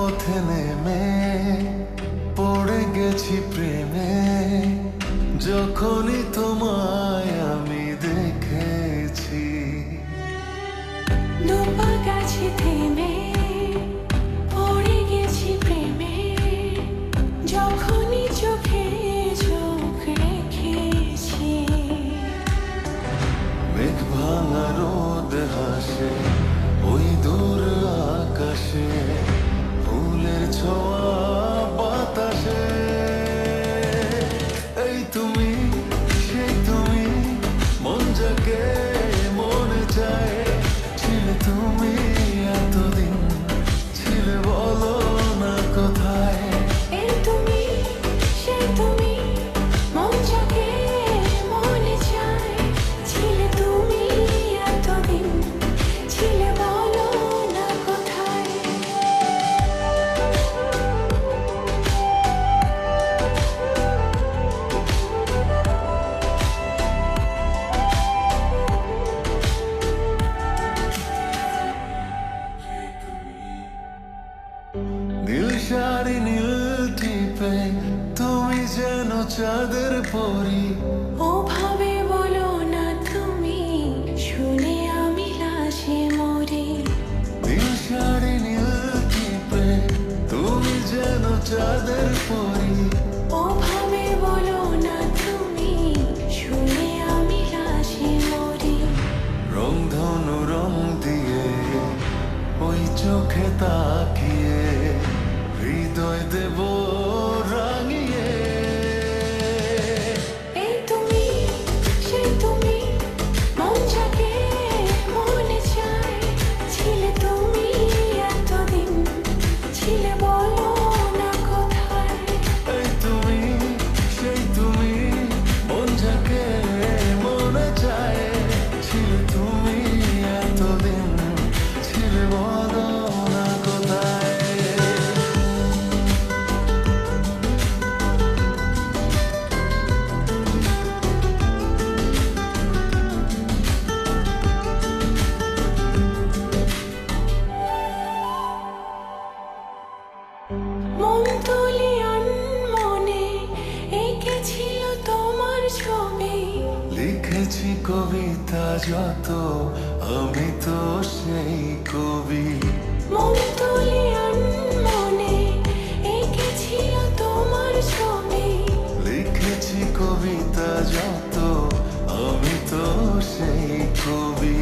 পথে নেমে পড়ে গেছি প্রেমে, যখনই তোমায় আমি দেখেছি। দুপা গাছে থেমে পড়ে গেছি প্রেমে, যখনই চোখে চোখ রেখেছি। মেঘ ভাঙা রোদ হাসে ওই দূর আকাশে, ফুলের ছোঁয়া বাতাসে। এই তুমি, সেই তুমি, মন যাকে মনে চায়। ছিলে তুমি এতদিন, ছিলে বলো না কোথায়। এই তুমি, সেই তুমি, মন যাকে মনে চায়। ছিলে তুমি এতদিন, ছিলে বলো না কোথায়। নীল শাড়ি নীল টিপে তুমি যেন চাঁদের পরি। ওভাবে বলো না তুমি, শুনে আমি লাজে মরি। নীল শাড়ি নীল টিপে তুমি যেন চাঁদের পরি। ওভাবে বলো না তুমি, শুনে আমি লাজে মরি। রংধনু রং দিয়ে ওই চোখে তাকিয়ে হৃদয় দেব রাঙিয়ে। এই তুমি, সেই তুমি, মন যাকে মনে চায়। ছিলে তুমি এতদিন, ছিলে বলো না কোথায়। এই তুমি, সেই তুমি, মন যাকে মনে চায়। ছিলে তুমি এতদিন, ছিলে বলো না কোথায়। মন তুলি মনে এঁকেছিল তোমার ছবি। লিখেছি কবিতা যত, আমি তো সেই কবি। মন তুলি মনে এঁকেছিল তোমার ছবি। লিখেছি কবিতা যত, আমি তো সেই কবি।